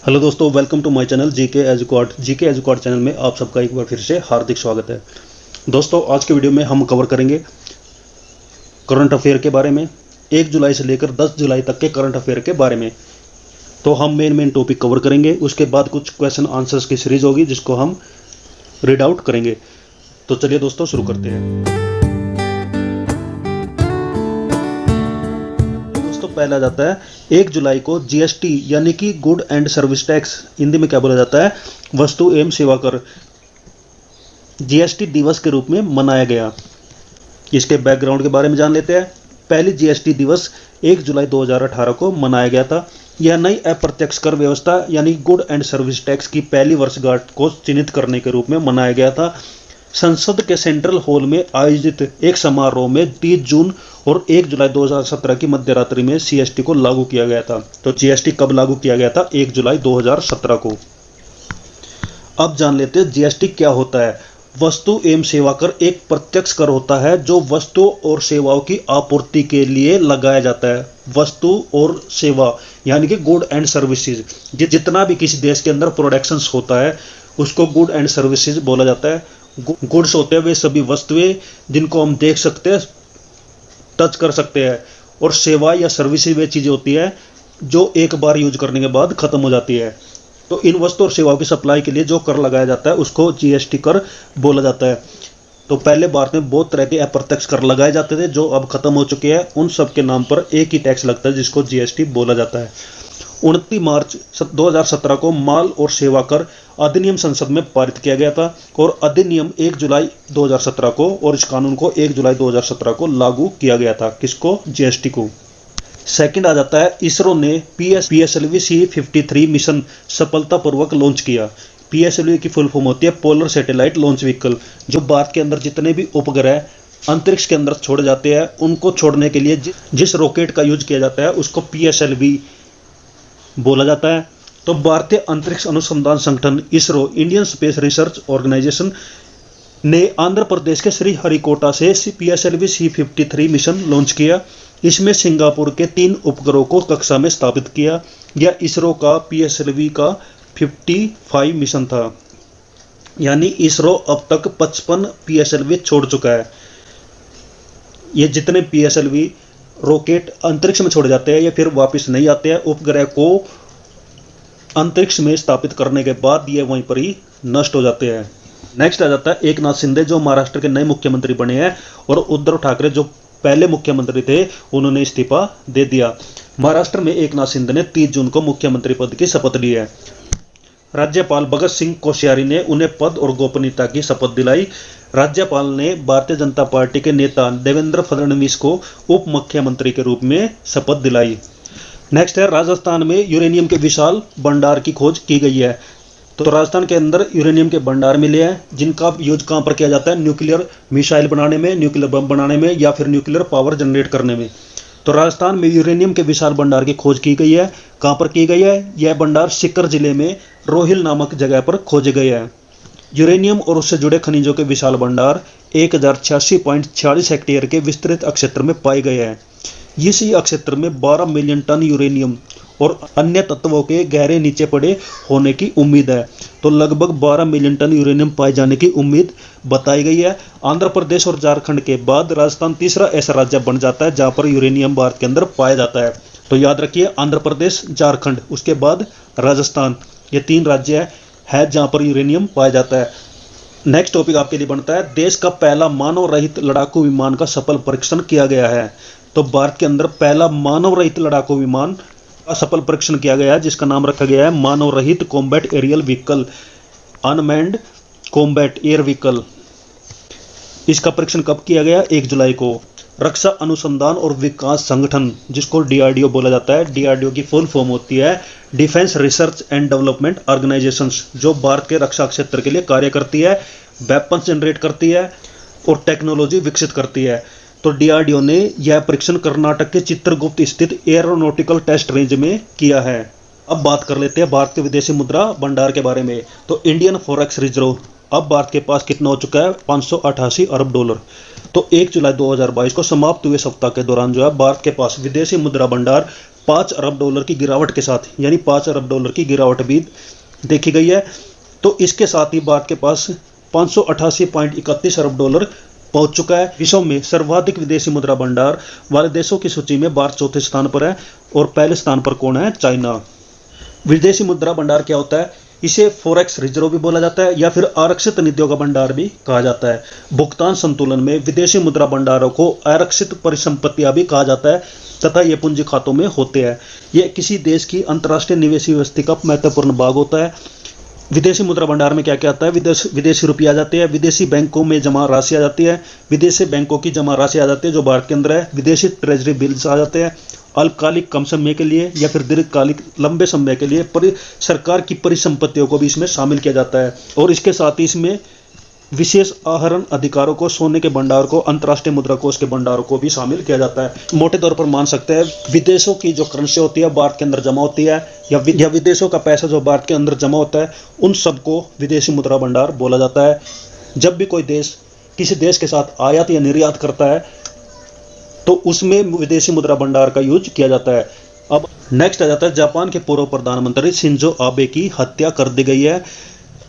Hello दोस्तों, welcome to my channel GK एजुकॉड channel में आप सबका एक बार फिर से हार्दिक स्वागत है। दोस्तों, आज के वीडियो में हम कवर करेंगे करंट अफेयर के बारे में, 1 जुलाई से लेकर 10 जुलाई तक के करंट अफेयर के बारे में। तो हम मेन टॉपिक कवर करेंगे, उसके बाद कुछ क्वेश्चन आंसर्स की सीरीज होगी जिसको हम रीड आउट करेंगे। तो चलिए दोस्तों, शुरू करते हैं। पहला आ जाता है 1 जुलाई को जीएसटी यानी कि good and service tax, Hindi में क्या बोला जाता है, वस्तु एवं सेवा कर, जीएसटी दिवस के रूप में मनाया गया। इसके बैकग्राउंड के बारे में जान लेते हैं। पहली जीएसटी दिवस 1 जुलाई 2018 को मनाया गया था। यह नई अप्रत्यक्ष कर व्यवस्था यानी गुड एंड सर्विस टैक्स की पहली वर्षगांठ को चिन्हित करने के रूप में मनाया गया था। संसद के सेंट्रल हॉल में आयोजित एक समारोह में 30 जून और 1 जुलाई 2017 की मध्यरात्रि में सीएसटी को लागू किया गया था। तो जीएसटी कब लागू किया गया था? 1 जुलाई 2017 को। अब जान लेते हैं जीएसटी क्या होता है। वस्तु एवं सेवा कर एक प्रत्यक्ष कर होता है जो वस्तु और सेवाओं की आपूर्ति के लिए लगाया जाता है। वस्तु और सेवा यानी कि गुड एंड सर्विसेज, जितना भी किसी देश के अंदर प्रोडक्शंस होता है उसको गुड एंड सर्विसेज बोला जाता है। गुड्स होते हैं वे सभी वस्तुएं जिनको हम देख सकते हैं, टच कर सकते हैं, और सेवा या सर्विसेज वे चीज़ें होती है जो एक बार यूज करने के बाद खत्म हो जाती है। तो इन वस्तु और सेवाओं की सप्लाई के लिए जो कर लगाया जाता है उसको जीएसटी कर बोला जाता है। तो पहले भारत में बहुत तरह के अप्रत्यक्ष कर लगाए जाते थे जो अब खत्म हो चुके हैं। उन सब के नाम पर एक ही टैक्स लगता है जिसको जीएसटी बोला जाता है। 29 मार्च 2017 को माल और सेवा कर अधिनियम संसद में पारित किया गया था और अधिनियम 1 जुलाई 2017 को, और इस कानून को 1 जुलाई 2017 को लागू किया गया था। किसको? जीएसटी को। सेकंड आ जाता है इसरो ने पीएसएलवी C-53 मिशन सफलतापूर्वक लॉन्च किया। पीएसएलवी की फुल फॉर्म होती है पोलर सैटेलाइट लॉन्च व्हीकल। जो भारत के अंदर जितने भी उपग्रह अंतरिक्ष के अंदर छोड़े जाते हैं उनको छोड़ने के लिए जिस रॉकेट का यूज किया जाता है उसको पीएसएलवी बोला जाता है। तो भारतीय अंतरिक्ष अनुसंधान संगठन ISRO, Indian space research organisation ने आंध्र प्रदेश के श्रीहरिकोटा से पीएसएलवी C-53 मिशन लॉन्च किया। इसमें सिंगापुर के 3 उपग्रहों को कक्षा में स्थापित किया। यह इसरो का पीएसएलवी का 55 मिशन था। यानी इसरो अब तक 55 पीएसएलवी छोड़ चुका है। ये जितने पीएसएलवी रॉकेट अंतरिक्ष में छोड़े जाते हैं या फिर वापस नहीं आते हैं, उपग्रह को अंतरिक्ष में स्थापित करने के बाद ये वहीं पर ही नष्ट हो जाते हैं। नेक्स्ट आ जाता है एकनाथ शिंदे जो महाराष्ट्र के नए मुख्यमंत्री बने हैं, और उद्धव ठाकरे जो पहले मुख्यमंत्री थे उन्होंने इस्तीफा दे दिया। महाराष्ट्र में एकनाथ शिंदे ने 30 जून को मुख्यमंत्री पद की शपथ ली है। राज्यपाल भगत सिंह कोश्यारी ने उन्हें पद और गोपनीयता की शपथ दिलाई। राज्यपाल ने भारतीय जनता पार्टी के नेता देवेंद्र फडणवीस को उप मुख्यमंत्री के रूप में शपथ दिलाई। नेक्स्ट है राजस्थान में यूरेनियम के विशाल भंडार की खोज की गई है। तो राजस्थान के अंदर यूरेनियम के भंडार मिले हैं जिनका यूज कहाँ पर किया जाता है? न्यूक्लियर मिसाइल बनाने में, न्यूक्लियर बम बनाने में, या फिर न्यूक्लियर पावर जनरेट करने में। तो राजस्थान में यूरेनियम के विशाल भंडार की खोज की गई है। कहाँ पर की गई है? यह भंडार सीकर जिले में रोहिल नामक जगह पर खोजे गए हैं। यूरेनियम और उससे जुड़े खनिजों के विशाल भंडार 1086.46 हेक्टेयर के विस्तृत अक्षेत्र में पाए गए हैं। इसी अक्षेत्र में 12 मिलियन टन यूरेनियम और अन्य तत्वों के गहरे नीचे पड़े होने की उम्मीद है। तो लगभग 12 मिलियन टन यूरेनियम पाए जाने की उम्मीद बताई गई है। आंध्र प्रदेश और झारखंड के बाद राजस्थान तीसरा ऐसा राज्य बन जाता है जहां पर यूरेनियम भारत के अंदर पाया जाता है। तो याद रखिए, आंध्र प्रदेश, झारखंड, उसके बाद राजस्थान, ये 3 राज्य है जहां पर यूरेनियम पाया जाता है। नेक्स्ट टॉपिक आपके लिए बनता है देश का पहला मानव रहित लड़ाकू विमान का सफल परीक्षण किया गया है। तो भारत के अंदर पहला मानव रहित लड़ाकू विमान का सफल परीक्षण किया गया है जिसका नाम रखा गया है मानव रहित combat aerial vehicle, unmanned combat air vehicle. इसका परीक्षण कब किया गया? 1 जुलाई को। रक्षा अनुसंधान और विकास संगठन, जिसको डीआरडीओ बोला जाता है, डीआरडीओ की फुल फॉर्म होती है defence research and development organisations, जो भारत के रक्षा क्षेत्र के लिए कार्य करती है, वेपन्स जनरेट करती है और टेक्नोलॉजी विकसित करती है। तो डीआरडीओ ने यह परीक्षण कर्नाटक के चित्रगुप्त स्थित एरोनॉटिकल टेस्ट रेंज में किया है। अब बात कर लेते हैं भारत के विदेशी मुद्रा भंडार के बारे में। तो इंडियन फॉरेक्स रिजर्व अब भारत के पास कितना हो चुका है? 588 अरब डॉलर। तो 1 जुलाई 2022 को समाप्त हुए सप्ताह के दौरान जो है भारत के पास विदेशी मुद्रा भंडार 5 अरब डॉलर की गिरावट के साथ, यानी 5 अरब डॉलर की गिरावट भी देखी गई है। तो इसके साथ ही भारत के पास 588.31 अरब डॉलर पहुंच चुका है। विश्व में सर्वाधिक विदेशी मुद्रा भंडार वाले देशों की सूची में भारत चौथे स्थान पर है और पहले स्थान पर कौन है? चाइना। विदेशी मुद्रा भंडार क्या होता है? इसे फॉरेक्स रिजर्व भी बोला जाता है या फिर आरक्षित निधियों का भंडार भी कहा जाता है। भुगतान संतुलन में विदेशी मुद्रा भंडारों को आरक्षित परिसंपत्तियां भी कहा जाता है तथा ये पूंजी खातों में होते हैं। यह किसी देश की अंतर्राष्ट्रीय निवेश व्यवस्था का महत्वपूर्ण भाग होता है। विदेशी मुद्रा भंडार में क्या क्या आता है? विदेशी रुपये आ जाते हैं, विदेशी बैंकों में जमा राशि आ जाती है, विदेशी बैंकों की जमा राशि आ जाती है जो भारत के अंदर है, विदेशी ट्रेजरी बिल्स आ जाते हैं, अल्पकालिक कम समय के लिए या फिर दीर्घकालिक लंबे समय के लिए सरकार की परिसंपत्तियों को भी इसमें शामिल किया जाता है। और इसके साथ ही इसमें विशेष आहरण अधिकारों को, सोने के भंडार को, अंतर्राष्ट्रीय मुद्रा कोष के भंडारों को भी शामिल किया जाता है। मोटे तौर पर मान सकते हैं विदेशों की जो करेंसी होती है भारत के अंदर जमा होती है या विदेशों का पैसा जो भारत के अंदर जमा होता है, उन सबको विदेशी मुद्रा भंडार बोला जाता है। जब भी कोई देश किसी देश के साथ आयात या निर्यात करता है तो उसमें विदेशी मुद्रा भंडार का यूज किया जाता है। अब नेक्स्ट आ जाता है जापान के पूर्व प्रधानमंत्री शिंजो आबे की हत्या कर दी गई है।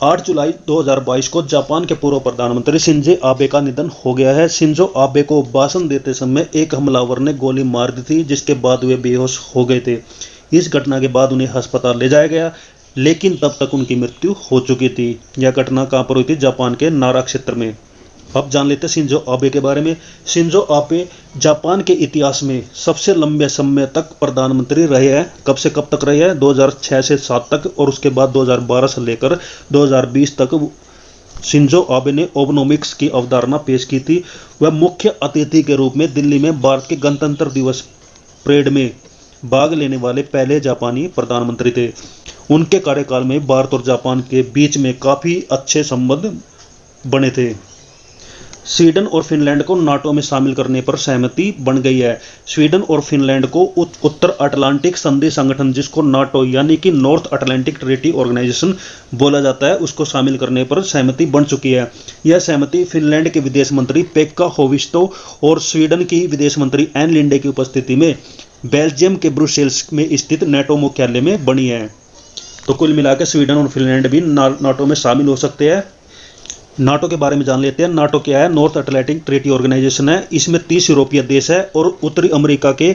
8 जुलाई 2022 को जापान के पूर्व प्रधानमंत्री शिंजो आबे का निधन हो गया है। शिंजो आबे को भाषण देते समय एक हमलावर ने गोली मार दी थी जिसके बाद वे बेहोश हो गए थे। इस घटना के बाद उन्हें अस्पताल ले जाया गया लेकिन तब तक उनकी मृत्यु हो चुकी थी। यह घटना कहां पर हुई थी? जापान के नारा क्षेत्र में। अब जान लेते हैं शिंजो आबे के बारे में। शिंजो आबे जापान के इतिहास में सबसे लंबे समय तक प्रधानमंत्री रहे हैं। कब से कब तक रहे हैं? 2006 से 7 तक और उसके बाद 2012 से लेकर 2020 तक शिंजो आबे ने ओबनोमिक्स की अवधारणा पेश की थी। वह मुख्य अतिथि के रूप में दिल्ली में भारत के गणतंत्र दिवस परेड में भाग लेने वाले पहले जापानी प्रधानमंत्री थे। उनके कार्यकाल में भारत और जापान के बीच में काफी अच्छे संबंध बने थे। स्वीडन और फिनलैंड को नाटो में शामिल करने पर सहमति बन गई है। स्वीडन और फिनलैंड को उत्तर अटलांटिक संधि संगठन, जिसको नाटो यानी कि नॉर्थ अटलांटिक ट्रीटी ऑर्गेनाइजेशन बोला जाता है, उसको शामिल करने पर सहमति बन चुकी है। यह सहमति फिनलैंड के विदेश मंत्री पेक्का होविस्टो और स्वीडन की विदेश मंत्री एन लिंडे की उपस्थिति में बेल्जियम के ब्रुसेल्स में स्थित नाटो मुख्यालय में बनी है। तो कुल मिलाकर स्वीडन और फिनलैंड भी नाटो में शामिल हो सकते हैं। नाटो के बारे में जान लेते हैं। नाटो क्या है? नॉर्थ अटलांटिक ट्रीटी ऑर्गेनाइजेशन है। इसमें 30 यूरोपीय देश है और उत्तरी अमेरिका के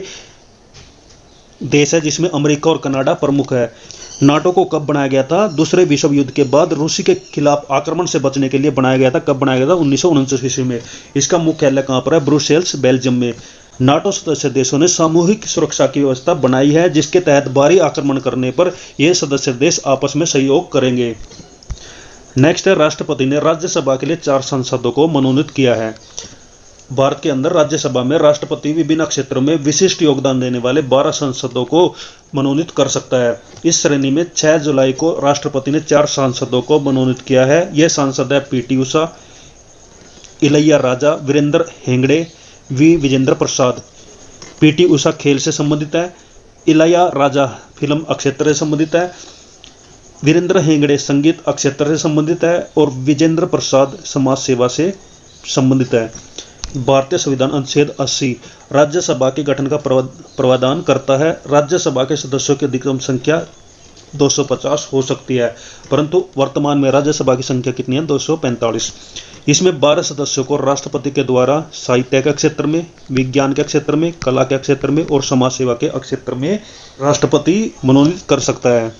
देश है जिसमें अमेरिका और कनाडा प्रमुख है। नाटो को कब बनाया गया था? दूसरे विश्व युद्ध के बाद रूसी के खिलाफ आक्रमण से बचने के लिए बनाया गया था। कब बनाया गया था? 1949 ईस्वी में। इसका मुख्यालय कहां पर है? ब्रुसेल्स, बेल्जियम में। नाटो सदस्य देशों ने सामूहिक सुरक्षा की व्यवस्था बनाई है जिसके तहत बाहरी आक्रमण करने पर ये सदस्य देश आपस में सहयोग करेंगे। नेक्स्ट है, राष्ट्रपति ने राज्यसभा के लिए 4 सांसदों को मनोनीत किया है। भारत के अंदर राज्यसभा में राष्ट्रपति विभिन्न क्षेत्रों में विशिष्ट योगदान देने वाले 12 सांसदों को मनोनीत कर सकता है। इस श्रेणी में 6 जुलाई को राष्ट्रपति ने 4 सांसदों को मनोनीत किया है। यह सांसद है P T. Usha, Ilaiyaraaja, Virendra Heggade, V Vijayendra Prasad. P T. Usha खेल से संबंधित है, इलैया राजा फिल्म क्षेत्र से संबंधित है, वीरेंद्र हेगड़े संगीत क्षेत्र से संबंधित है और विजेंद्र प्रसाद समाज सेवा से संबंधित है। भारतीय संविधान अनुच्छेद 80 राज्यसभा के गठन का प्रावधान करता है। राज्यसभा के सदस्यों की अधिकतम संख्या 250 हो सकती है, परंतु वर्तमान में राज्यसभा की संख्या कितनी है? 245। इसमें 12 सदस्यों को राष्ट्रपति के द्वारा साहित्य के क्षेत्र में, विज्ञान के क्षेत्र में, कला के क्षेत्र में और समाज सेवा के क्षेत्र में राष्ट्रपति मनोनीत कर सकता है।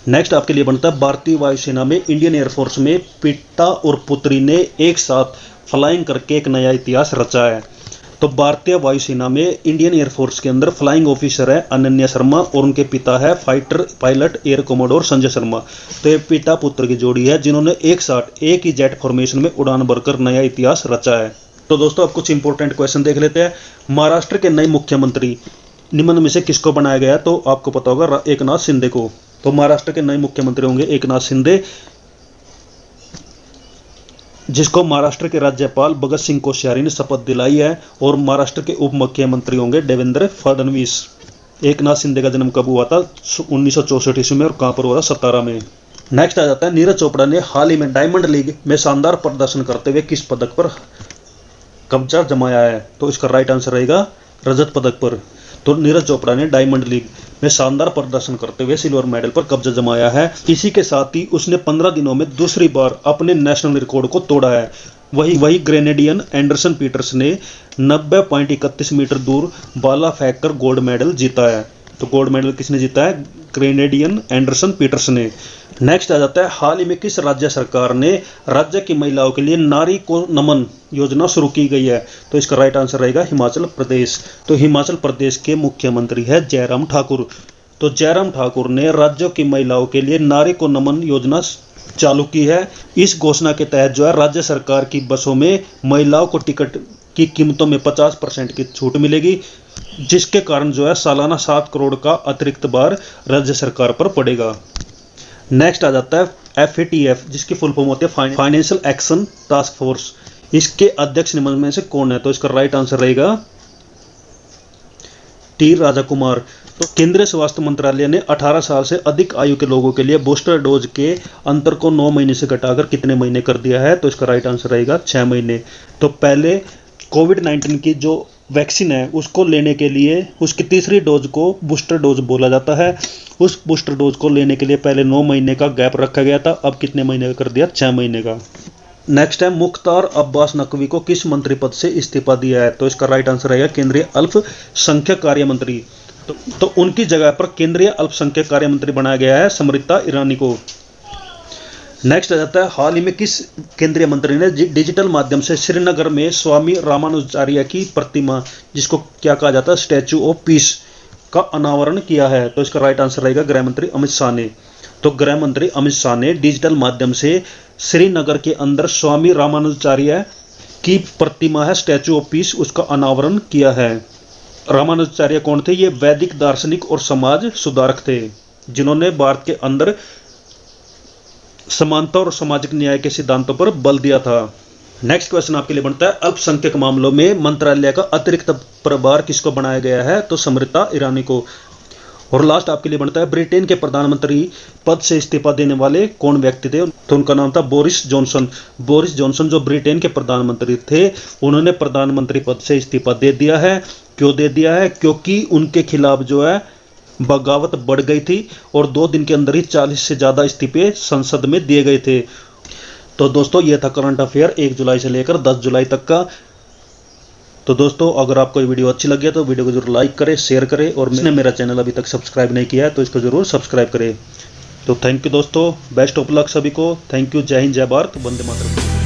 नेक्स्ट आपके लिए बनता है, भारतीय वायुसेना में इंडियन एयरफोर्स में पिता और पुत्री ने एक साथ फ्लाइंग करके एक नया इतिहास रचा है। तो भारतीय वायुसेना में इंडियन एयरफोर्स के अंदर फ्लाइंग ऑफिसर है अनन्या शर्मा और उनके पिता है fighter pilot air commodore Sanjay Sharma. तो ये पिता पुत्र की जोड़ी है जिन्होंने एक साथ एक ही जेट फॉर्मेशन में उड़ान भरकर नया इतिहास रचा है। तो दोस्तों अब कुछ इंपॉर्टेंट क्वेश्चन देख लेते हैं। महाराष्ट्र के नए मुख्यमंत्री निम्न में से किसको बनाया गया? तो आपको पता होगा एकनाथ शिंदे को। तो महाराष्ट्र के नए मुख्यमंत्री होंगे एकनाथ शिंदे, जिसको महाराष्ट्र के राज्यपाल भगत सिंह कोश्यारी ने शपथ दिलाई है। और महाराष्ट्र के उप मुख्यमंत्री होंगे देवेंद्र फडणवीस। एकनाथ शिंदे का जन्म कब हुआ था? 1964 ईस्वी में। और कहां पर हुआ था? सतारा में। नेक्स्ट आ जाता है, नीरज चोपड़ा ने हाल ही में डायमंड लीग में शानदार प्रदर्शन करते हुए किस पदक पर कब्जा जमाया है? तो इसका राइट आंसर रहेगा रजत पदक पर। तो नीरज चोपड़ा ने डायमंड लीग में शानदार प्रदर्शन करते हुए सिल्वर मेडल पर कब्जा जमाया है। इसी के साथ ही उसने 15 दिनों में दूसरी बार अपने नेशनल रिकॉर्ड को तोड़ा है। वही ग्रेनेडियन एंडरसन पीटर्स ने 90.31 मीटर दूर भाला फेंककर गोल्ड मेडल जीता है। तो गोल्ड मेडल किसने जीता है? ग्रेनेडियन एंडरसन पीटर्स ने। नेक्स्ट आ जाता है, हाल ही में किस राज्य सरकार ने राज्य की महिलाओं के लिए नारी को नमन योजना शुरू की गई है? तो इसका राइट आंसर रहेगा हिमाचल प्रदेश। तो हिमाचल प्रदेश के मुख्यमंत्री है जयराम ठाकुर। तो जयराम ठाकुर ने राज्यों की महिलाओं के लिए नारी को नमन योजना चालू की है। इस घोषणा के तहत जो है राज्य सरकार की बसों में महिलाओं को टिकट की कीमतों में 50% की छूट मिलेगी, जिसके कारण जो है सालाना 7 करोड़ का अतिरिक्त भार राज्य सरकार पर पड़ेगा। नेक्स्ट आ जाता है FATF, जिसकी फुल फॉर्म होती है फाइनेंशियल एक्शन टास्क फोर्स। इसके अध्यक्ष निम्न में से कौन है? तो इसका राइट आंसर रहेगा टी राजा कुमार। तो केंद्रीय स्वास्थ्य मंत्रालय ने 18 साल से अधिक आयु के लोगों के लिए बूस्टर डोज के अंतर को 9 महीने से घटाकर कितने महीने कर दिया है? तो इसका राइट आंसर रहेगा 6 महीने। तो पहले कोविड-19 की जो वैक्सीन है उसको लेने के लिए उसकी तीसरी डोज को बूस्टर डोज बोला जाता है। उस बूस्टर डोज को लेने के लिए पहले 9 महीने का गैप रखा गया था, अब कितने महीने का कर दिया? 6 महीने का। नेक्स्ट है, मुख्तार अब्बास नकवी को किस मंत्री पद से इस्तीफा दिया है? तो इसका राइट आंसर रहेगा केंद्रीय अल्पसंख्यक कार्य मंत्री। तो उनकी जगह पर केंद्रीय अल्पसंख्यक कार्य मंत्री बनाया गया है स्मृति ईरानी को। नेक्स्ट आ जाता है, हाल ही में किस केंद्रीय मंत्री ने डिजिटल माध्यम से श्रीनगर में स्वामी रामानुजाचार्य की प्रतिमा, जिसको क्या कहा जाता है स्टैचू ऑफ पीस, का अनावरण किया है? तो इसका राइट आंसर रहेगा गृह मंत्री अमित शाह ने। तो गृह मंत्री अमित शाह ने डिजिटल माध्यम से श्रीनगर के अंदर स्वामी रामानुजाचार्य की प्रतिमा है स्टैचू ऑफ पीस, उसका अनावरण किया है। रामानुजाचार्य कौन थे? ये वैदिक दार्शनिक और समाज सुधारक थे, जिन्होंने भारत के अंदर समानता और सामाजिक न्याय के सिद्धांतों पर बल दिया था। नेक्स्ट क्वेश्चन आपके लिए बनता है, अल्पसंख्यक मामलों में मंत्रालय का अतिरिक्त प्रभार किसको बनाया गया है? तो स्मृति ईरानी को। और लास्ट आपके लिए बनता है, ब्रिटेन के प्रधानमंत्री पद से इस्तीफा देने वाले कौन व्यक्ति थे? तो उनका नाम था बोरिस जॉनसन। बोरिस जॉनसन जो ब्रिटेन के प्रधानमंत्री थे, उन्होंने प्रधानमंत्री पद से इस्तीफा दे दिया है। क्यों दे दिया है? क्योंकि उनके खिलाफ जो है बगावत बढ़ गई थी और 2 दिन के अंदर ही 40 से ज़्यादा इस्तीफे संसद में दिए गए थे। तो दोस्तों ये था करंट अफेयर 1 जुलाई से लेकर 10 जुलाई तक का। तो दोस्तों अगर आपको ये वीडियो अच्छी लगी है तो वीडियो को जरूर लाइक करें, शेयर करें, और जिसने मेरा चैनल अभी तक सब्सक्राइब नहीं किया है तो इसको जरूर सब्सक्राइब करें। तो थैंक यू दोस्तों, बेस्ट ऑफ लक सभी को। थैंक यू, जय हिंद, जय भारत, वंदे मातरम।